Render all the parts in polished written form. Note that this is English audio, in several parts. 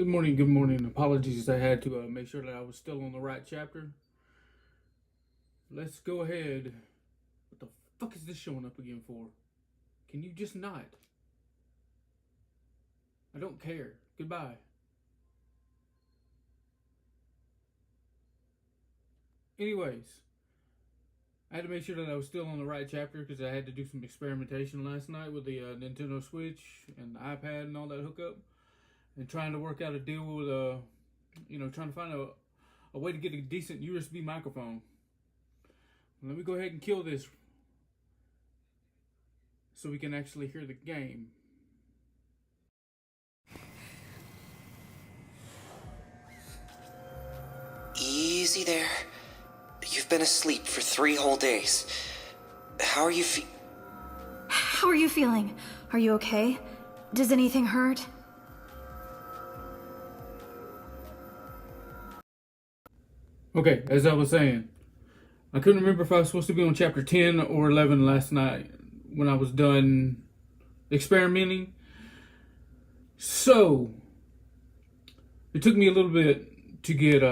Good morning, good morning. Apologies, I had to make sure that I was still on the right chapter. Let's go ahead. What the fuck is this showing up again for? Can you just not? I don't care. Goodbye. Anyways, I had to make sure that I was still on the right chapter because I had to do some experimentation last night with the Nintendo Switch and the iPad and all that hookup, and trying to work out a deal with trying to find a way to get a decent USB microphone. Let me go ahead and kill this so we can actually hear the game. Easy there. You've been asleep for 3 whole days. How are you How are you feeling? Are you okay? Does anything hurt? Okay, as I was saying, I couldn't remember if I was supposed to be on chapter 10 or 11 last night when I was done experimenting. So, it took me a little bit to get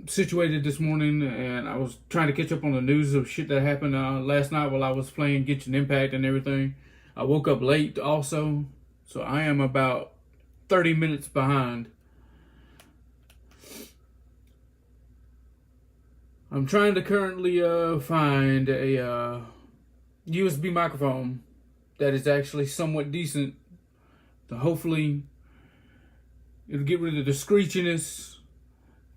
situated this morning, and I was trying to catch up on the news of shit that happened last night while I was playing Genshin Impact and everything. I woke up late also, so I am about 30 minutes behind. I'm trying to currently find a USB microphone that is actually somewhat decent. So hopefully it'll get rid of the screechiness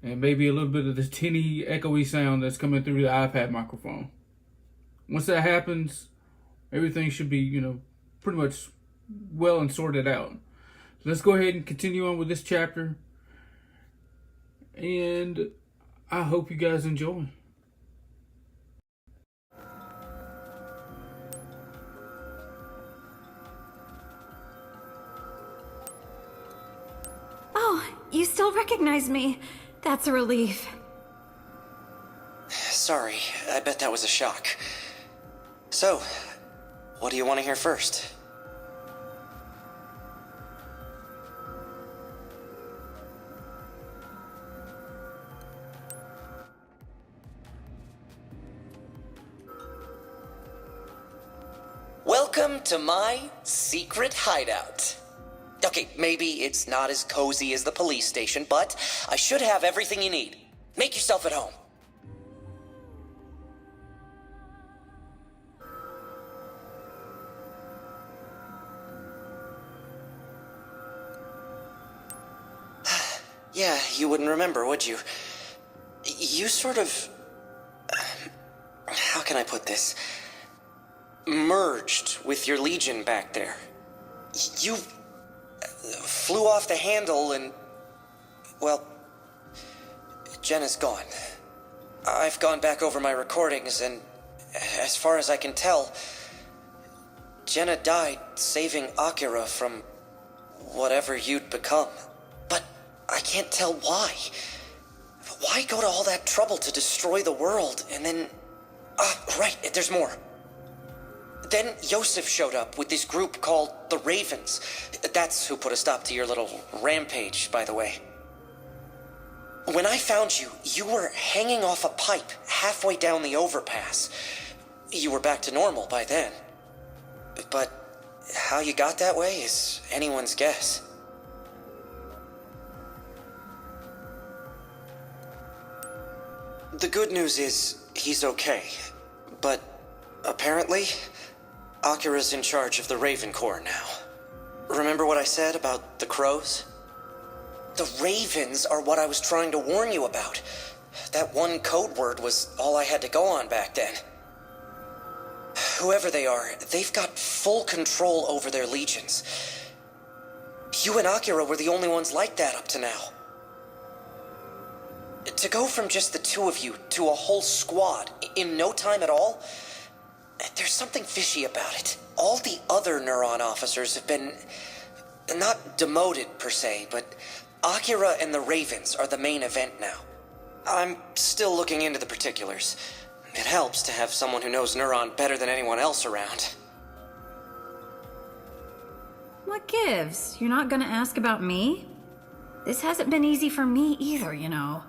and maybe a little bit of the tinny, echoey sound that's coming through the iPad microphone. Once that happens, everything should be, pretty much well and sorted out. So let's go ahead and continue on with this chapter. And I hope you guys enjoy. Oh, you still recognize me. That's a relief. Sorry, I bet that was a shock. So, what do you want to hear first? Welcome to my secret hideout. Okay, maybe it's not as cozy as the police station, but I should have everything you need. Make yourself at home. Yeah, you wouldn't remember, would you? You sort of... how can I put this? Merged with your legion back there. You flew off the handle and... well, Jenna's gone. I've gone back over my recordings and, as far as I can tell, Jenna died saving Akira from whatever you'd become. But I can't tell why. Why go to all that trouble to destroy the world and then... right, there's more. Then Yosef showed up with this group called the Ravens. That's who put a stop to your little rampage, by the way. When I found you, you were hanging off a pipe halfway down the overpass. You were back to normal by then. But how you got that way is anyone's guess. The good news is he's okay. But apparently... Akira's in charge of the Raven Corps now. Remember what I said about the crows? The Ravens are what I was trying to warn you about. That one code word was all I had to go on back then. Whoever they are, they've got full control over their legions. You and Akira were the only ones like that up to now. To go from just the 2 of you to a whole squad in no time at all... there's something fishy about it. All the other Neuron officers have been... not demoted, per se, but Akira and the Ravens are the main event now. I'm still looking into the particulars. It helps to have someone who knows Neuron better than anyone else around. What gives? You're not gonna ask about me? This hasn't been easy for me either, you know.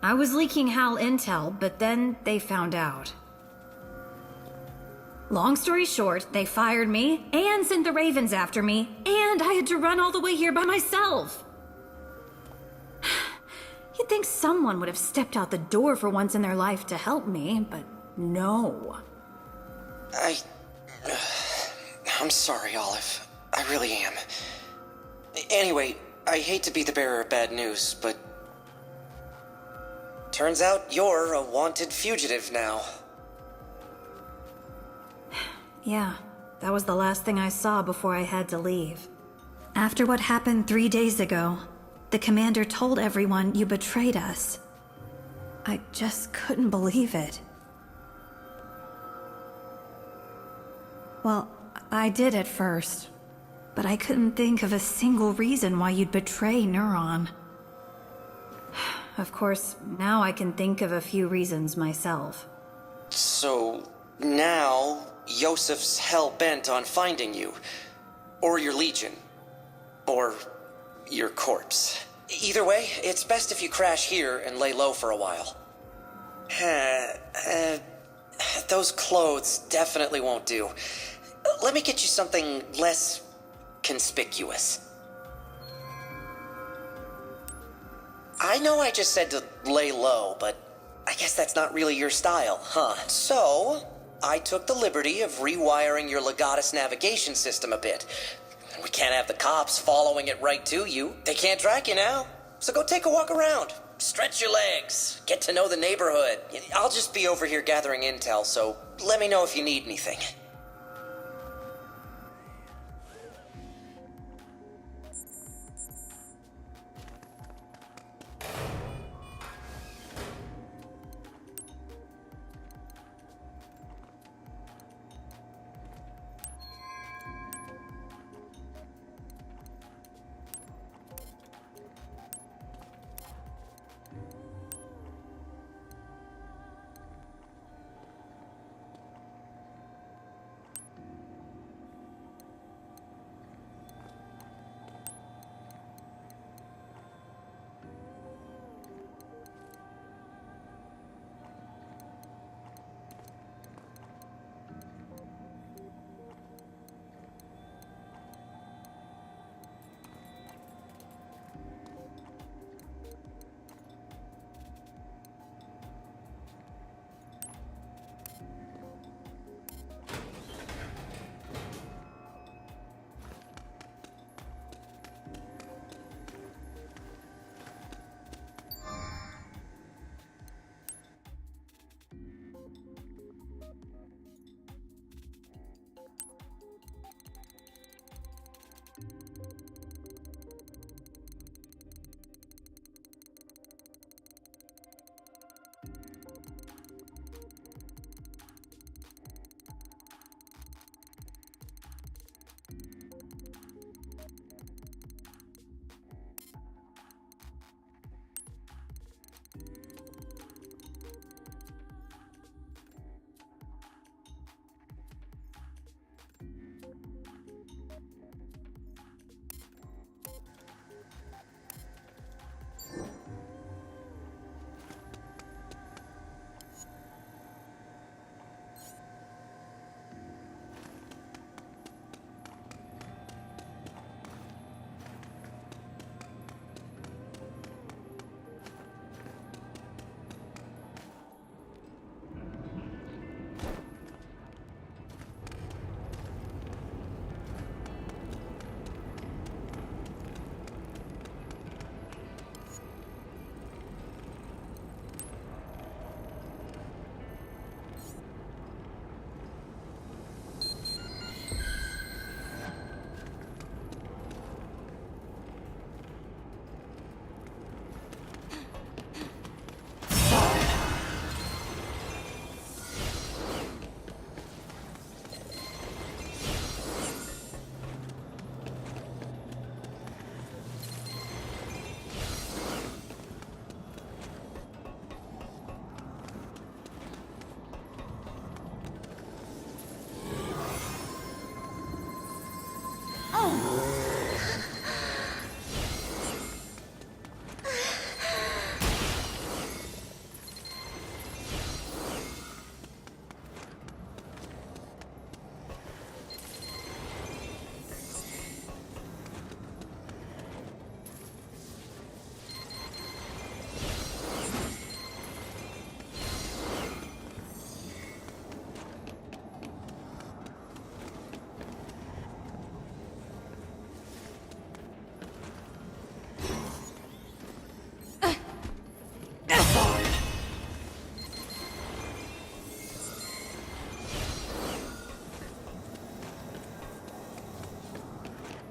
I was leaking Hal intel, but then they found out. Long story short, they fired me and sent the Ravens after me, and I had to run all the way here by myself. You'd think someone would have stepped out the door for once in their life to help me, but no. I'm sorry, Olive. I really am. Anyway, I hate to be the bearer of bad news, but turns out you're a wanted fugitive now. Yeah, that was the last thing I saw before I had to leave. After what happened 3 days ago, the commander told everyone you betrayed us. I just couldn't believe it. Well, I did at first, but I couldn't think of a single reason why you'd betray Neuron. Of course, now I can think of a few reasons myself. So, now, Yosef's hell-bent on finding you. Or your Legion. Or your corpse. Either way, it's best if you crash here and lay low for a while. Those clothes definitely won't do. Let me get you something less conspicuous. I know I just said to lay low, but I guess that's not really your style, huh? So, I took the liberty of rewiring your Legatus navigation system a bit. We can't have the cops following it right to you. They can't track you now. So go take a walk around. Stretch your legs. Get to know the neighborhood. I'll just be over here gathering intel, so let me know if you need anything.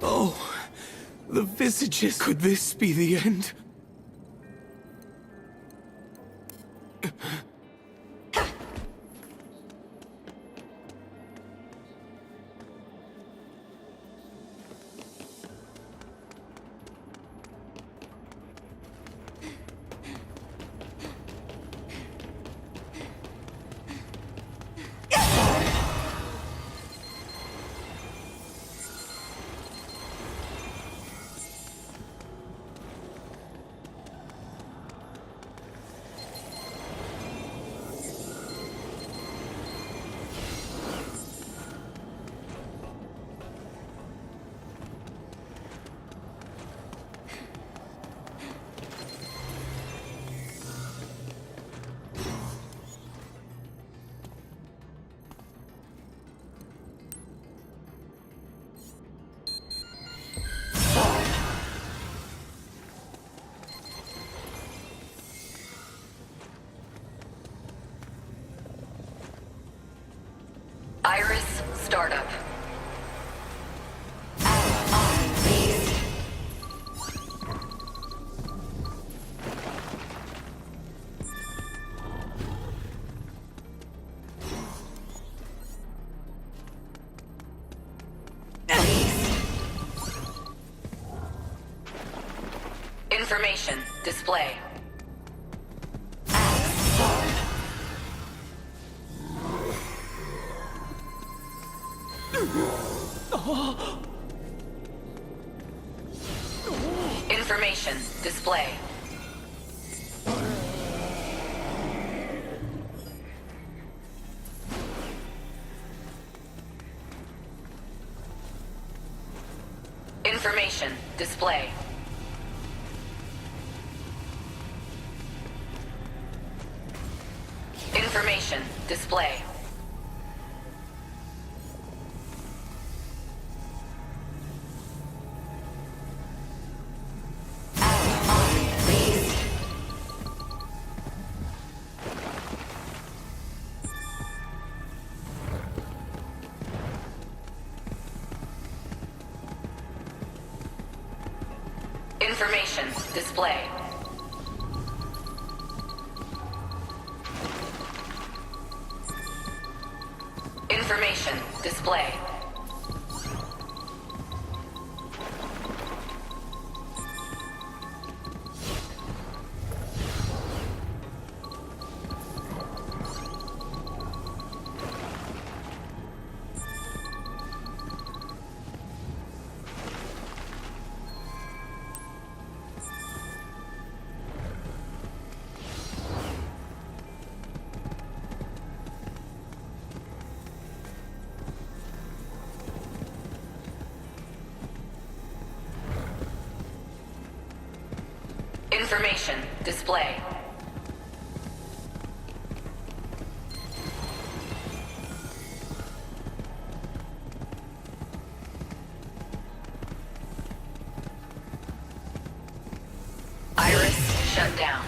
Oh, the visages. Could this be the end? Iris startup. Information display. Information display. Information display. Information display. Information display. Information display. Information display. Iris shut down.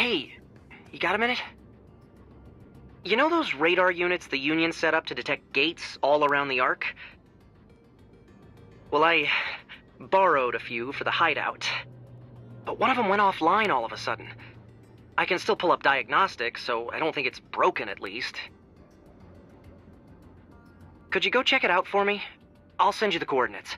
Hey, you got a minute? You know those radar units the Union set up to detect gates all around the Ark? Well, I borrowed a few for the hideout. But one of them went offline all of a sudden. I can still pull up diagnostics, so I don't think it's broken at least. Could you go check it out for me? I'll send you the coordinates.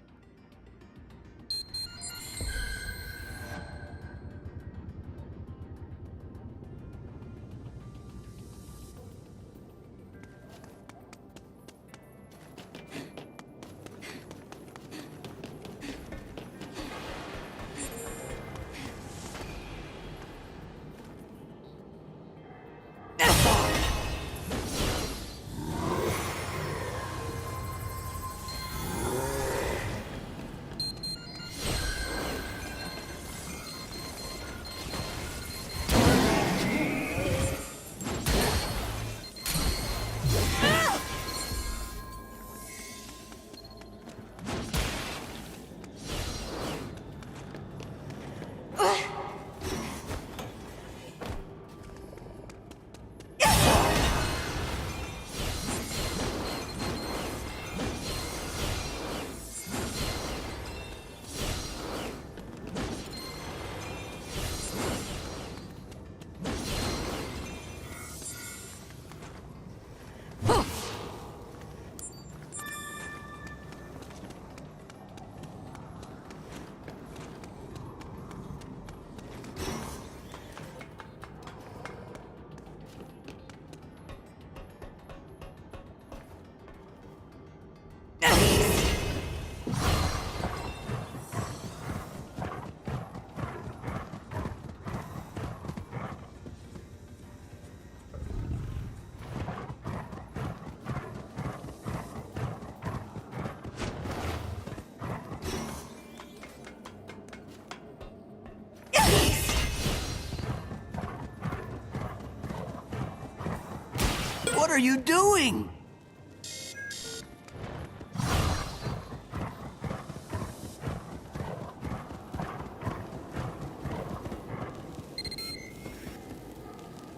What are you doing?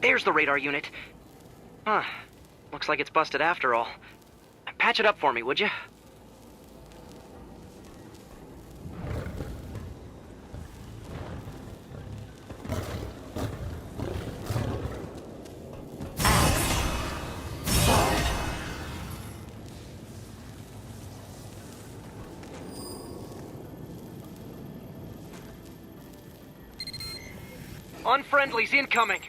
There's the radar unit. Huh. Looks like it's busted after all. Patch it up for me, would you? Unfriendlies incoming!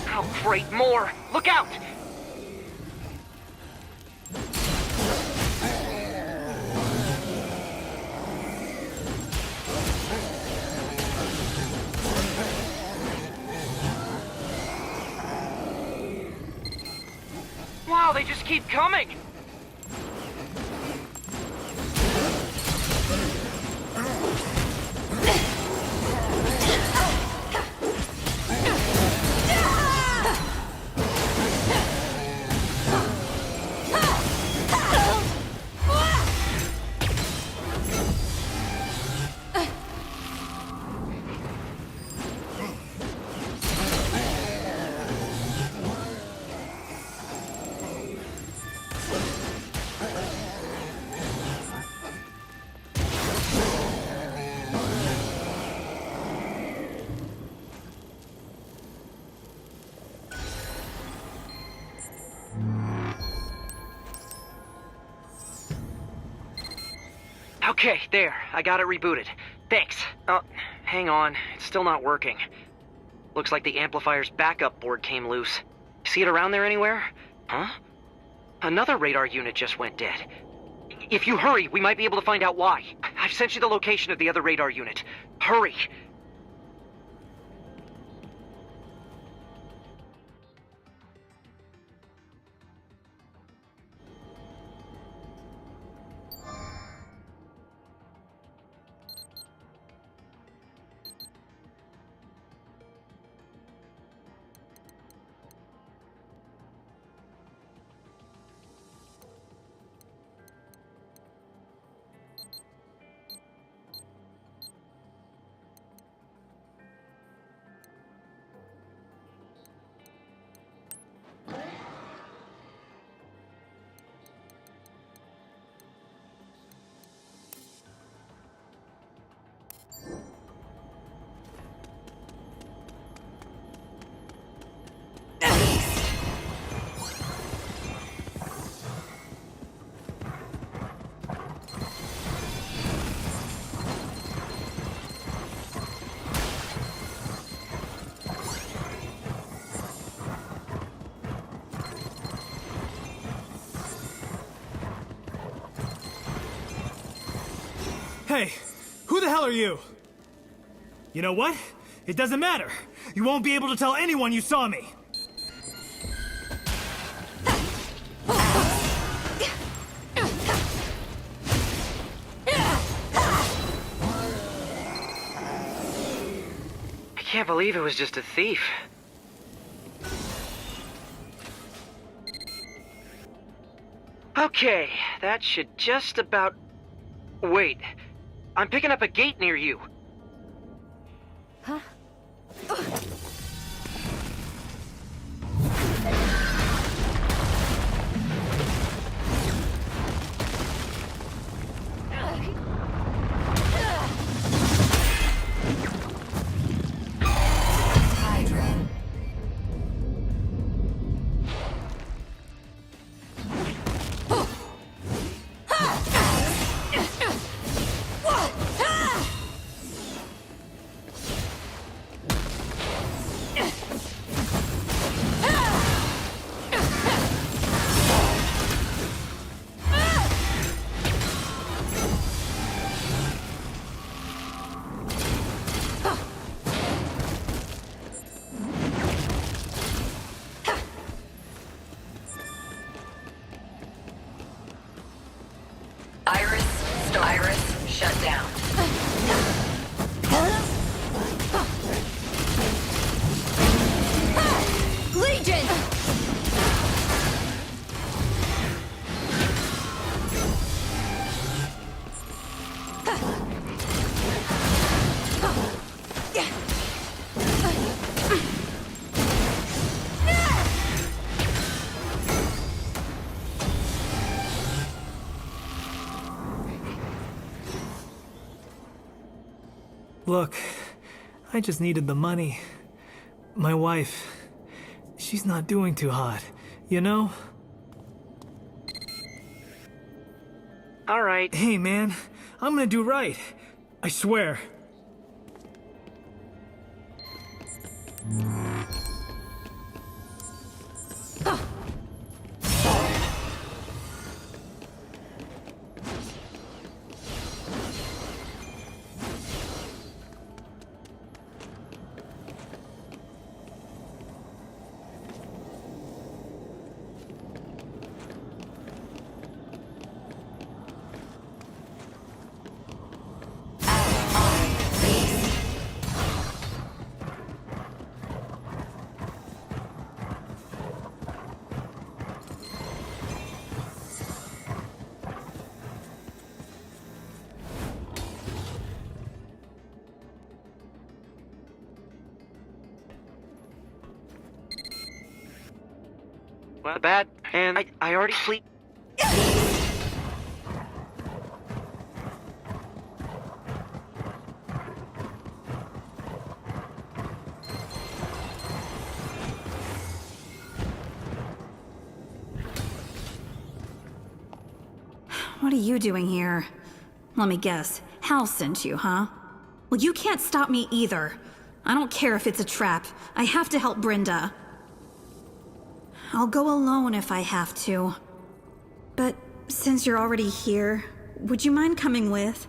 Oh, great, more! Look out! Wow, they just keep coming! Okay, there. I got it rebooted. Thanks. Hang on. It's still not working. Looks like the amplifier's backup board came loose. See it around there anywhere? Huh? Another radar unit just went dead. If you hurry, we might be able to find out why. I've sent you the location of the other radar unit. Hurry! Hey, who the hell are you? You know what? It doesn't matter. You won't be able to tell anyone you saw me. I can't believe it was just a thief. Okay, that should just about... Wait, I'm picking up a gate near you. Huh? Iris, shut down. Legion! Look, I just needed the money. My wife, she's not doing too hot, you know? All right. Hey, man, I'm gonna do right. I swear. Well, bad. And I already sleep. What are you doing here? Let me guess. Hal sent you, huh? Well, you can't stop me either. I don't care if it's a trap. I have to help Brenda. I'll go alone if I have to. But since you're already here, would you mind coming with?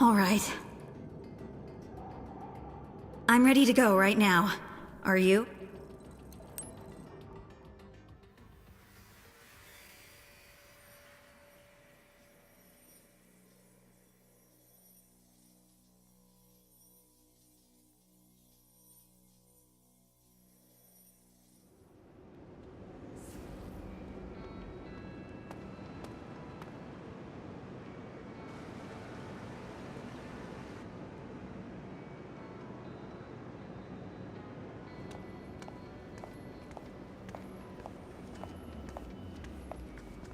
All right. I'm ready to go right now. Are you?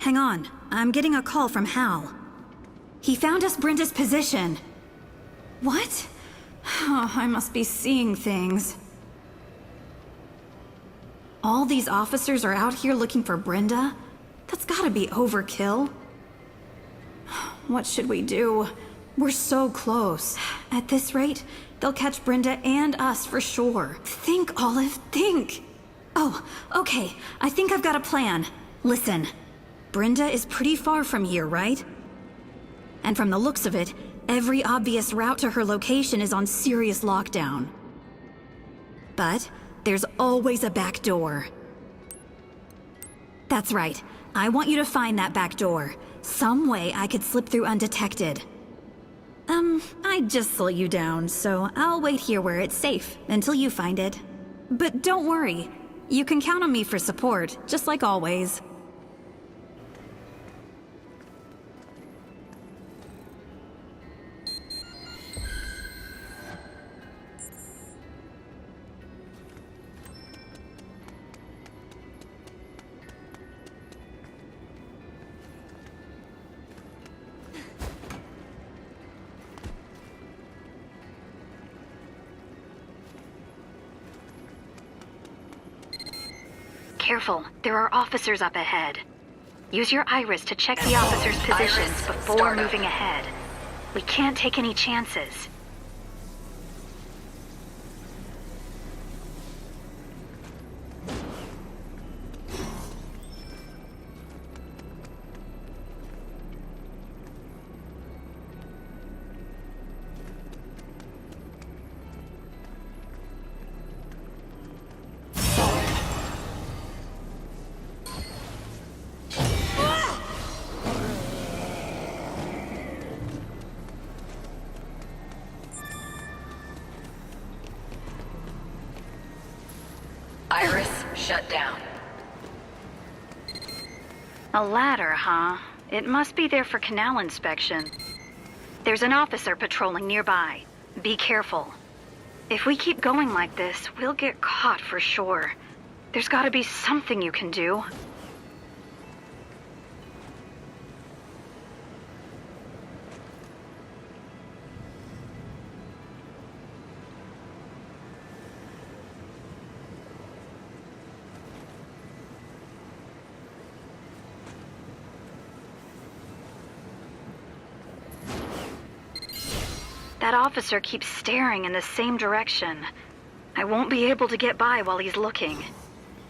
Hang on, I'm getting a call from Hal. He found us Brenda's position. What? Oh, I must be seeing things. All these officers are out here looking for Brenda? That's gotta be overkill. What should we do? We're so close. At this rate, they'll catch Brenda and us for sure. Think, Olive, think! Oh, okay, I think I've got a plan. Listen, Brenda is pretty far from here, right? And from the looks of it, every obvious route to her location is on serious lockdown. But there's always a back door. That's right. I want you to find that back door. Some way I could slip through undetected. I'd just slow you down, so I'll wait here where it's safe until you find it. But don't worry. You can count on me for support, just like always. Careful, there are officers up ahead. Use your iris to check the officers' positions Iris, before start up. moving ahead. We can't take any chances. Iris shut down. A ladder, huh? It must be there for canal inspection. There's an officer patrolling nearby. Be careful. If we keep going like this, we'll get caught for sure. There's gotta be something you can do. That officer keeps staring in the same direction. I won't be able to get by while he's looking.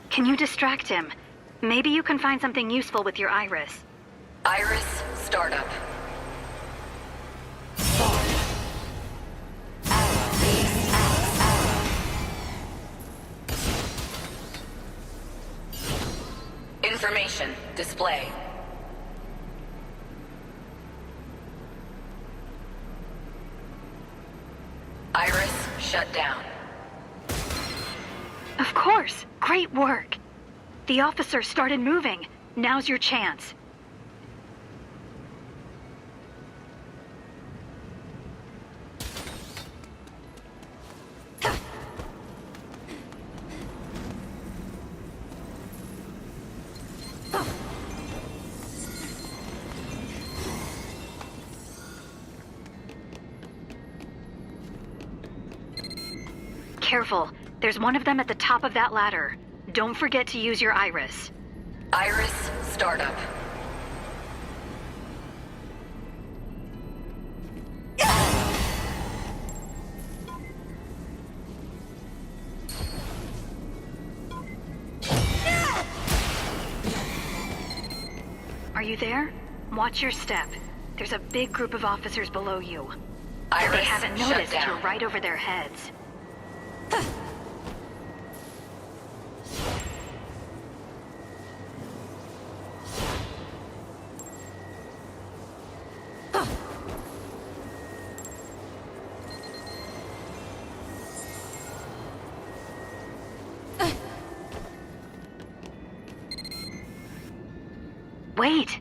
Can you distract him? Maybe you can find something useful with your iris. Iris startup. Information display. Iris shut down. Of course! Great work! The officer started moving. Now's your chance. Careful. There's one of them at the top of that ladder. Don't forget to use your iris. Iris startup. Are you there? Watch your step. There's a big group of officers below you. Iris They haven't shut noticed down. you're right over their heads. Wait!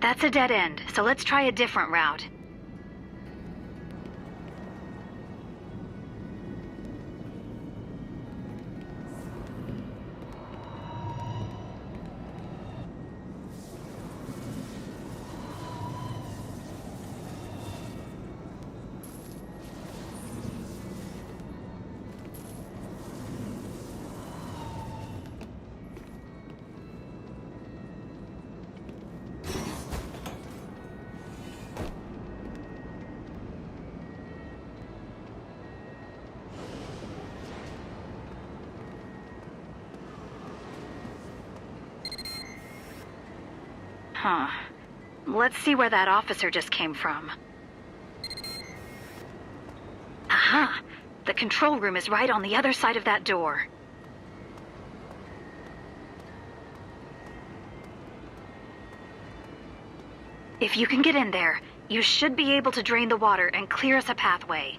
That's a dead end, so let's try a different route. Huh. Let's see where that officer just came from. Aha! The control room is right on the other side of that door. If you can get in there, you should be able to drain the water and clear us a pathway.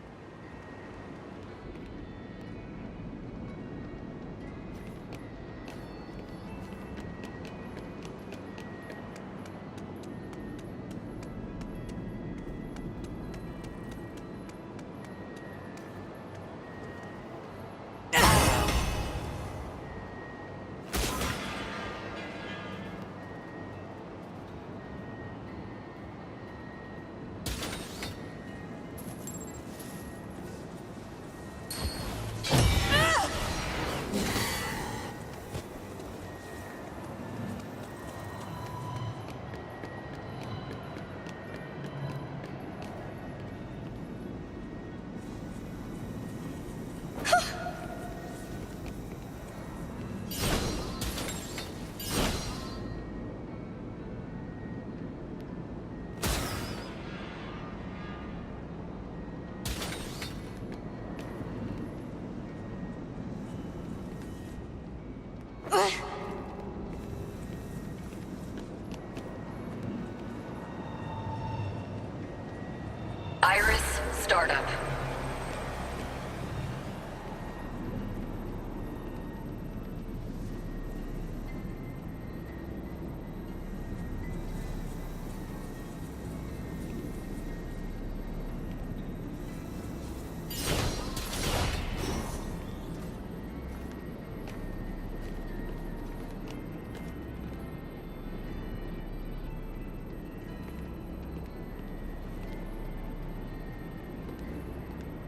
Iris, startup.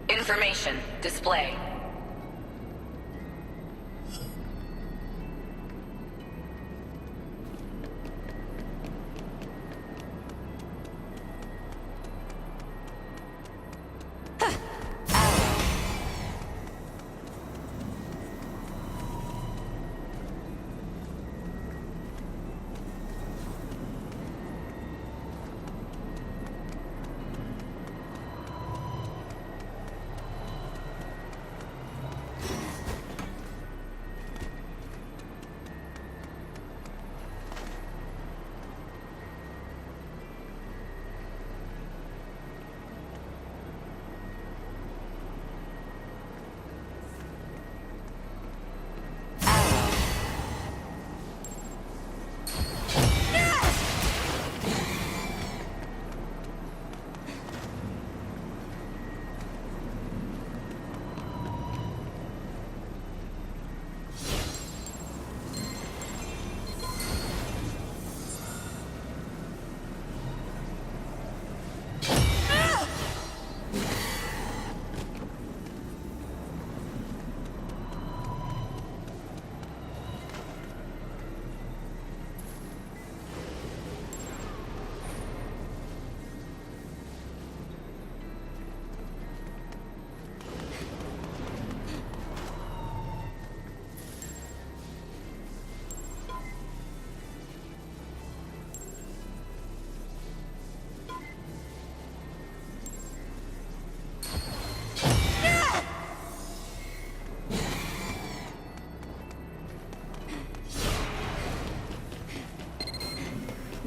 Information, display.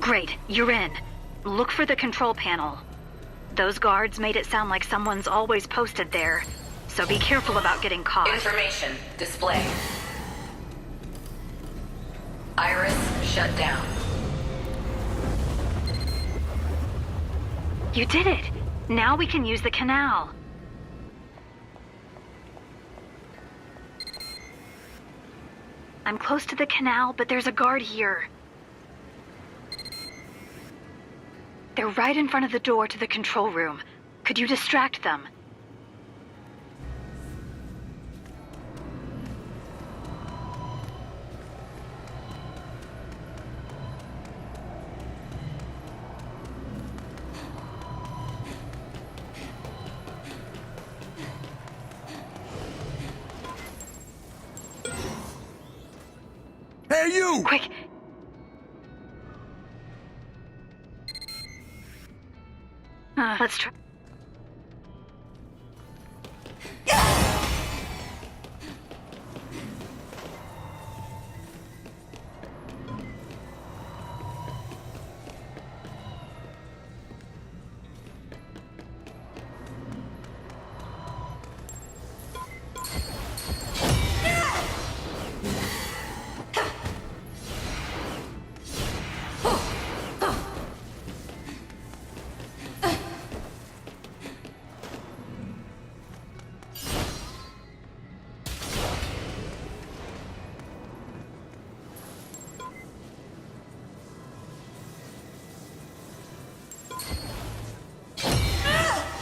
Great, you're in. Look for the control panel. Those guards made it sound like someone's always posted there, so be careful about getting caught. Information, display. Iris, shut down. You did it! Now we can use the canal. I'm close to the canal, but there's a guard here. They're right in front of the door to the control room. Could you distract them? Hey, you! Quick! Let's try.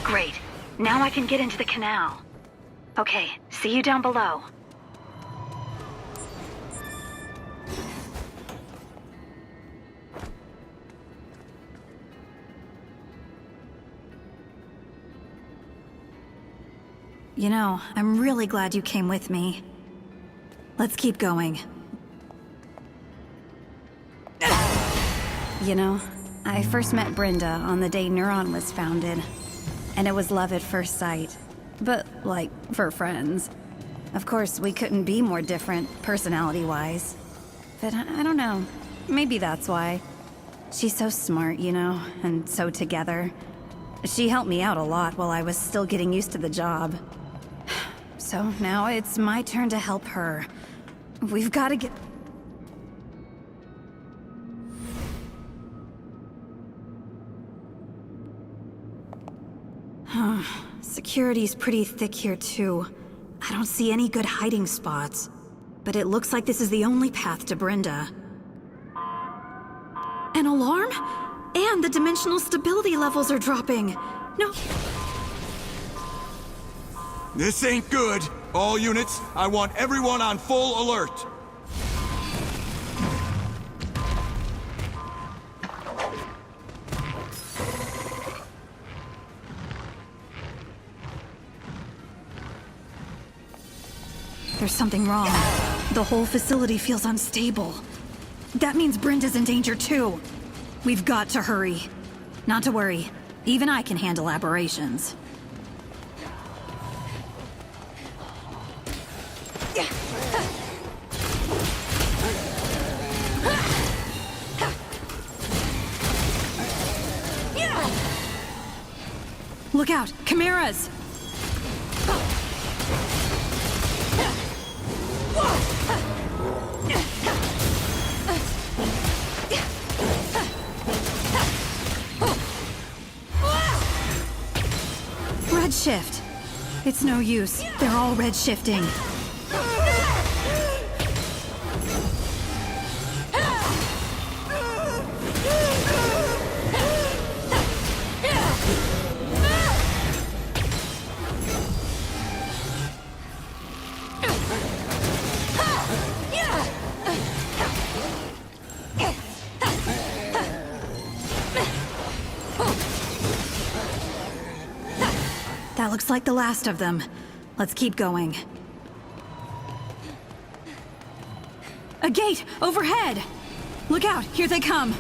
Great. Now I can get into the canal. Okay, see you down below. You know, I'm really glad you came with me. Let's keep going. You know, I first met Brenda on the day Neuron was founded. And it was love at first sight. But, like, for friends. Of course, we couldn't be more different, personality-wise. But I don't know. Maybe that's why. She's so smart, you know, and so together. She helped me out a lot while I was still getting used to the job. So now it's my turn to help her. We've got to get... Security's pretty thick here, too. I don't see any good hiding spots. But it looks like this is the only path to Brenda. An alarm? And the dimensional stability levels are dropping. No... This ain't good. All units, I want everyone on full alert. There's something wrong. The whole facility feels unstable. That means Brenda's in danger too. We've got to hurry. Not to worry. Even I can handle aberrations. Look out! Chimeras! Redshift. It's no use. They're all redshifting. That looks like the last of them. Let's keep going. A gate! Overhead! Look out! Here they come!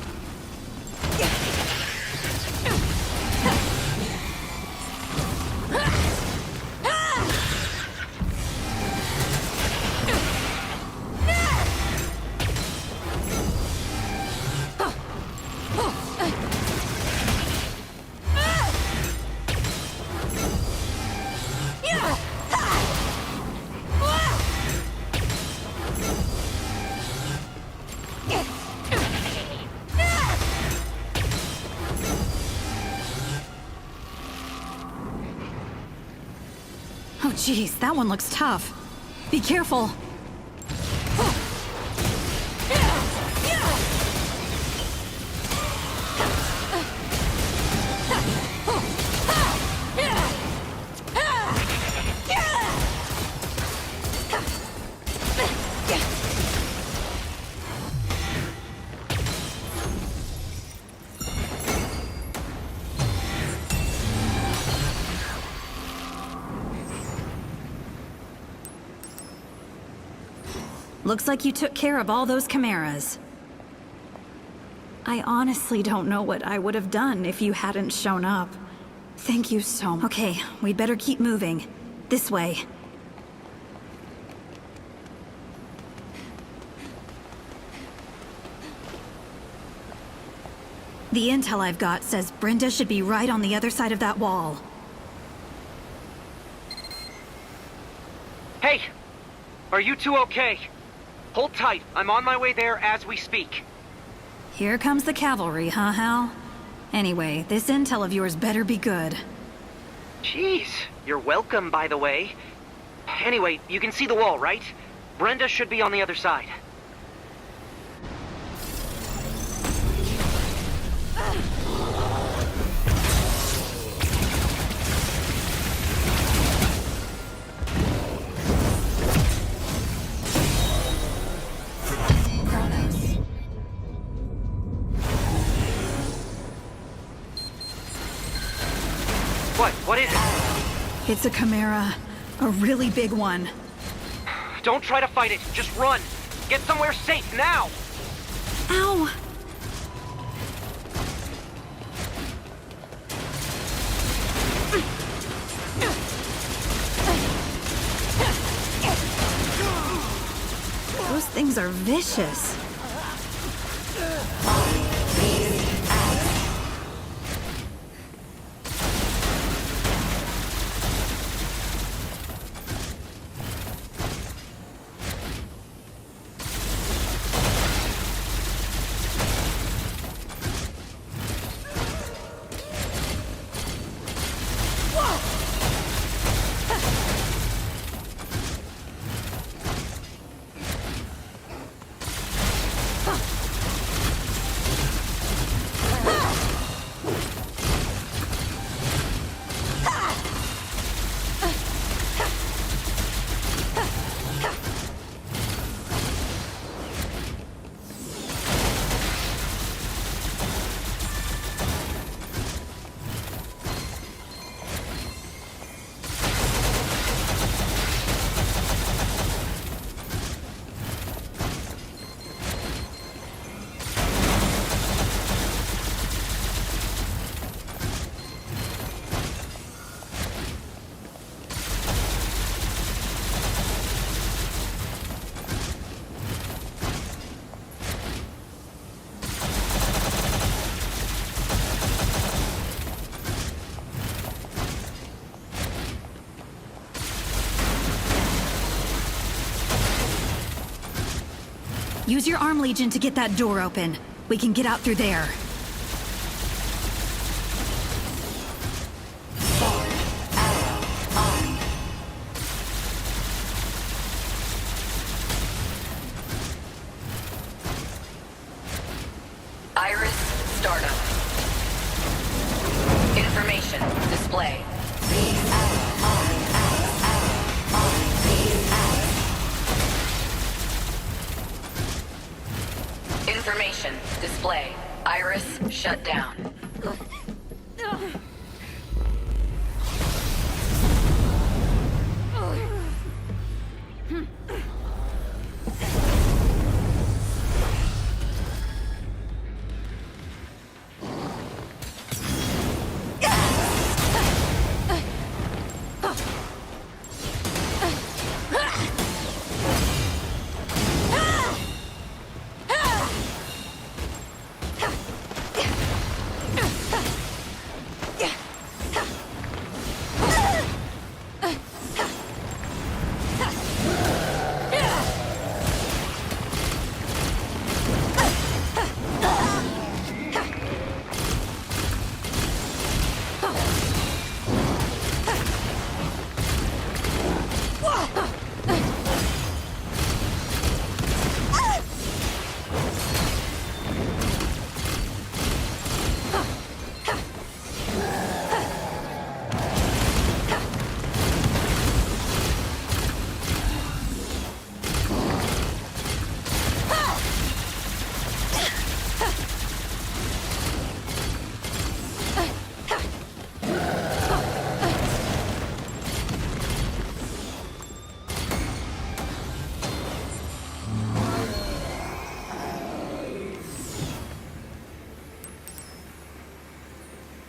Oh jeez, that one looks tough. Be careful. Looks like you took care of all those chimeras. I honestly don't know what I would have done if you hadn't shown up. Thank you so much. Okay, we'd better keep moving. This way. The intel I've got says Brenda should be right on the other side of that wall. Hey! Are you two okay? Hold tight. I'm on my way there as we speak. Here comes the cavalry, huh, Hal? Anyway, this intel of yours better be good. Jeez, you're welcome, by the way. Anyway, you can see the wall, right? Brenda should be on the other side. What is it? It's a chimera. A really big one. Don't try to fight it. Just run. Get somewhere safe now. Ow! Those things are vicious. Use your arm legion to get that door open. We can get out through there. Iris startup. Information display. Information display. Iris shut down.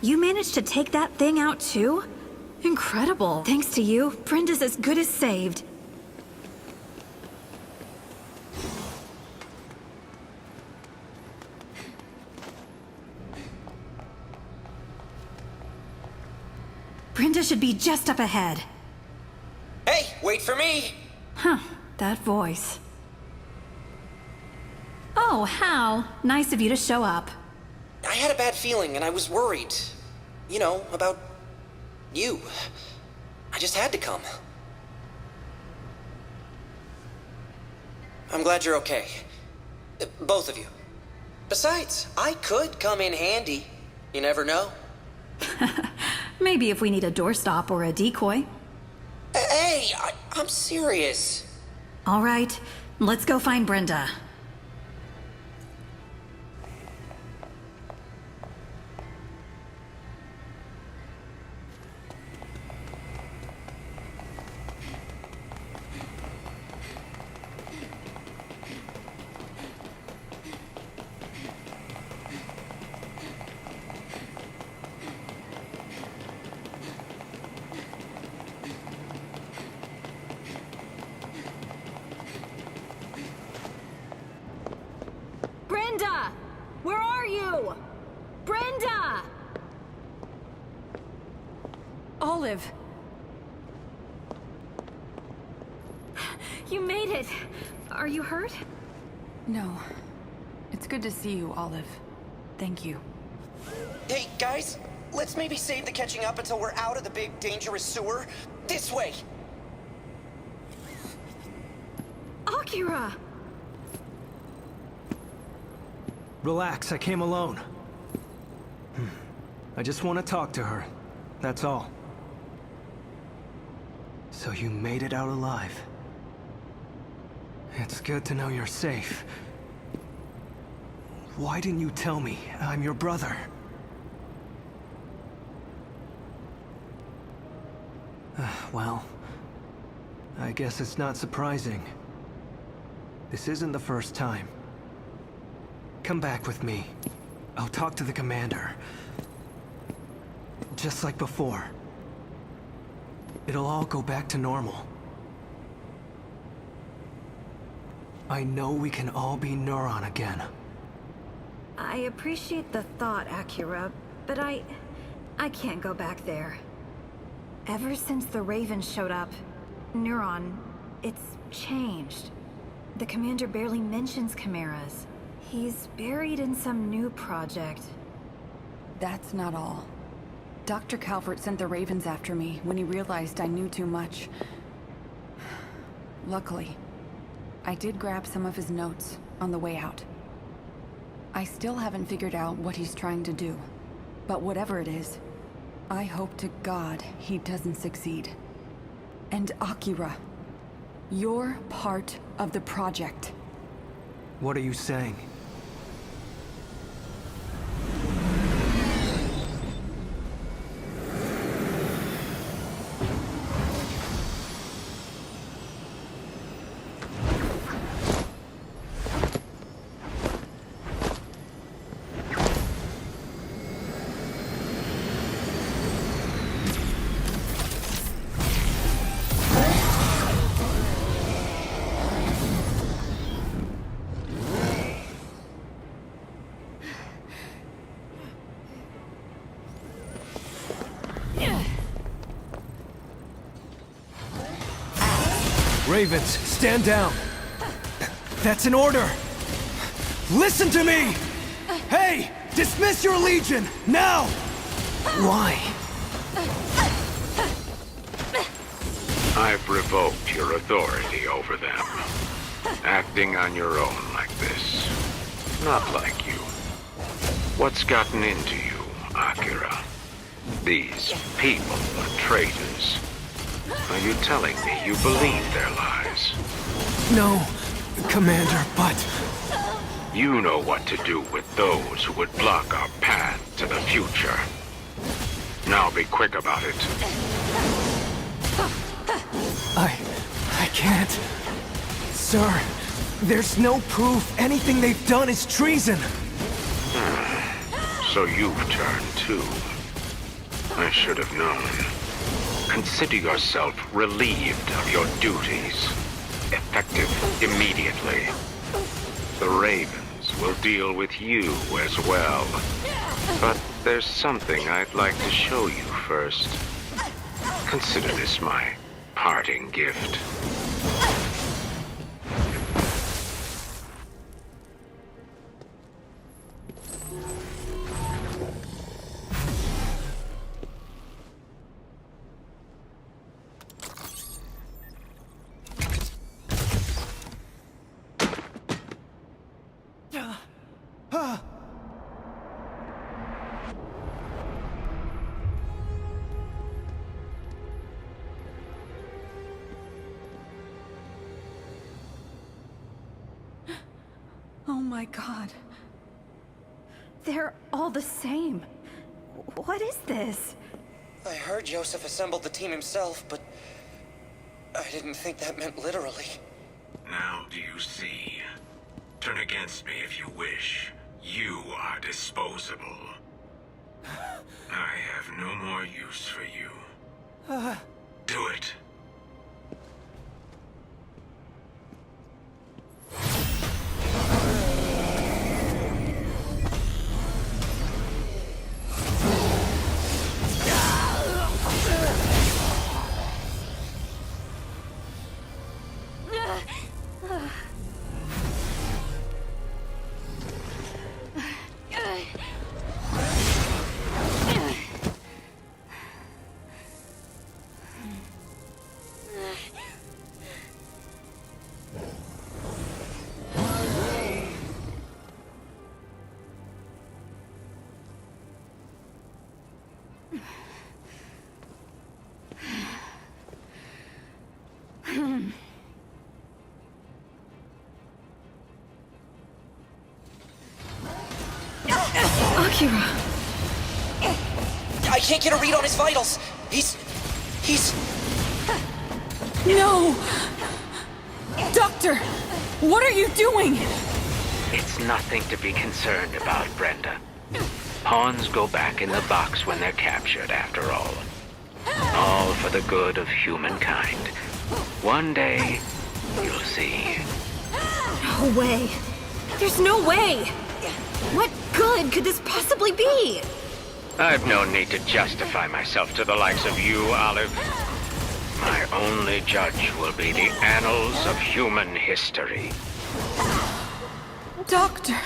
You managed to take that thing out too? Incredible. Thanks to you, Brenda's as good as saved. Brenda should be just up ahead. Hey, wait for me! Huh, that voice. Oh, Hal. Nice of you to show up. I had a bad feeling and I was worried. You know, about you. I just had to come. I'm glad you're okay. Both of you. Besides, I could come in handy. You never know. Maybe if we need a doorstop or a decoy. Hey, I'm serious. All right, let's go find Brenda. Brenda! Where are you? Brenda! Olive. You made it. Are you hurt? No. It's good to see you, Olive. Thank you. Hey, guys, let's maybe save the catching up until we're out of the big, dangerous sewer. This way! Akira! Relax, I came alone. I just want to talk to her. That's all. So you made it out alive. It's good to know you're safe. Why didn't you tell me I'm your brother? Well, I guess it's not surprising. This isn't the first time. Come back with me. I'll talk to the commander. Just like before. It'll all go back to normal. I know we can all be Neuron again. I appreciate the thought, Akira, but I can't go back there. Ever since the Raven showed up, Neuron, it's changed. The commander barely mentions chimeras. He's buried in some new project. That's not all. Dr. Calvert sent the Ravens after me when he realized I knew too much. Luckily, I did grab some of his notes on the way out. I still haven't figured out what he's trying to do, but whatever it is, I hope to God he doesn't succeed. And Akira, you're part of the project. What are you saying? Ravens, stand down. That's an order. Listen to me! Hey! Dismiss your legion, now! Why? I've revoked your authority over them. Acting on your own like this. Not like you. What's gotten into you, Akira? These people are traitors. Are you telling me you believe their lies? No, Commander, but... You know what to do with those who would block our path to the future. Now be quick about it. I can't. Sir, there's no proof anything they've done is treason. So you've turned too. should have known. Consider yourself relieved of your duties. Effective immediately. The Ravens will deal with you as well. But there's something I'd like to show you first. Consider this my parting gift. Oh my god. They're all the same. What is this? I heard Joseph assembled the team himself, but I didn't think that meant literally. Now do you see? Turn against me if you wish. You are disposable. I have no more use for you. Do it. Akira! I can't get a read on his vitals. He's... No! Doctor! What are you doing? It's nothing to be concerned about, Brenda. Pawns go back in the box when they're captured, after all. All for the good of humankind. One day, you'll see. No way. There's no way. What good could this possibly be? I've no need to justify myself to the likes of you, Olive. My only judge will be the annals of human history. Doctor!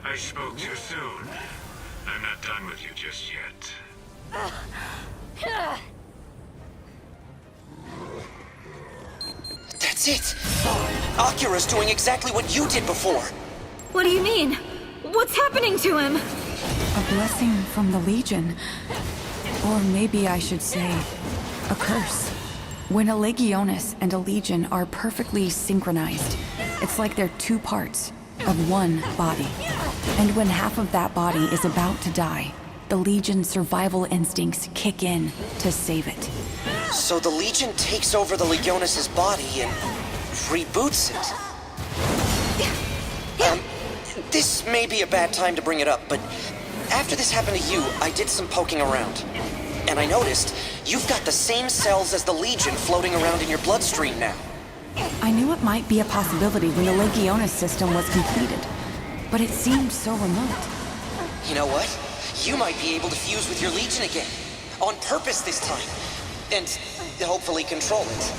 I spoke too soon. I'm not done with you just yet. That's it! Akira's doing exactly what you did before! What do you mean? What's happening to him? A blessing from the Legion. Or maybe I should say, a curse. When a Legionis and a Legion are perfectly synchronized, it's like they're two parts of one body. And when half of that body is about to die, the Legion's survival instincts kick in to save it. So the Legion takes over the Legionis' body and reboots it. This may be a bad time to bring it up, but after this happened to you, I did some poking around. And I noticed you've got the same cells as the Legion floating around in your bloodstream now. I knew it might be a possibility when the Legionis system was completed, but it seemed so remote. You know what? You might be able to fuse with your Legion again. On purpose this time. And hopefully control it.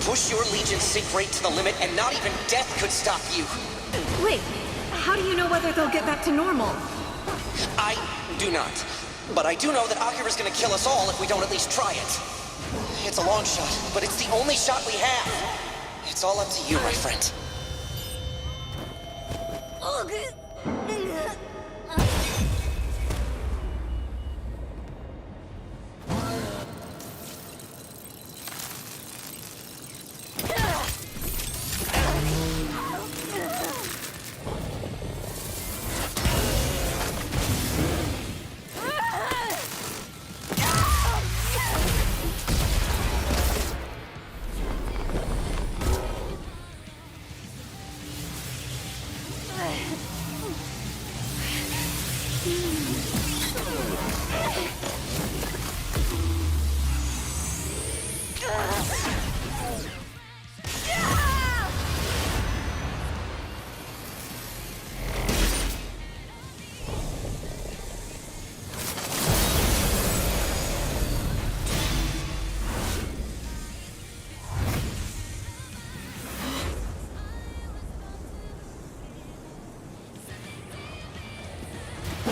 Push your Legion sync rate to the limit and not even death could stop you. Wait, how do you know whether they'll get back to normal? I do not. But I do know that Akira's gonna kill us all if we don't at least try it. It's a long shot, but it's the only shot we have. It's all up to you, my friend.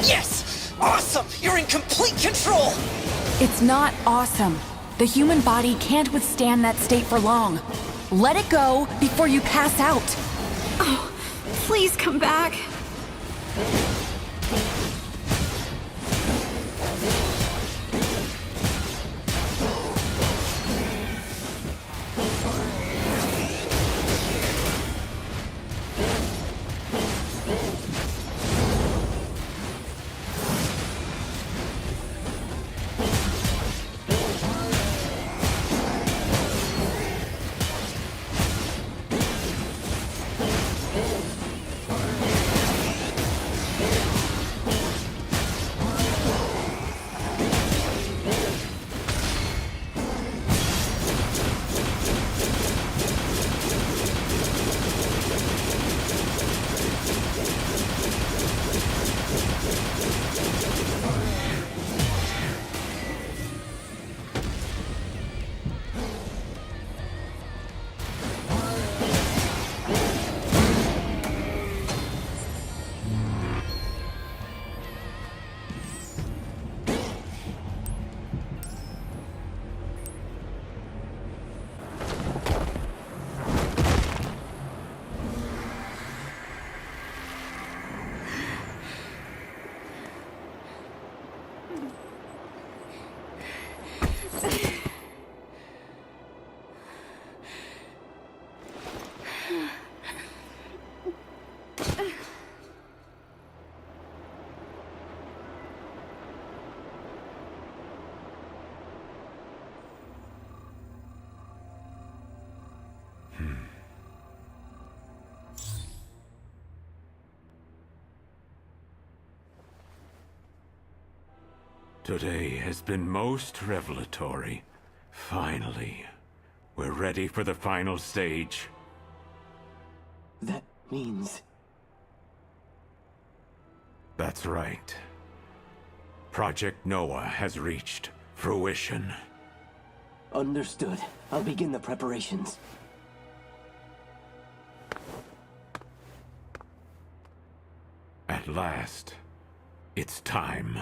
Yes! Awesome! You're in complete control! It's not awesome. The human body can't withstand that state for long. Let it go before you pass out. Oh, please come back. Today has been most revelatory. Finally, we're ready for the final stage. That means... That's right. Project Noah has reached fruition. Understood. I'll begin the preparations. At last, it's time.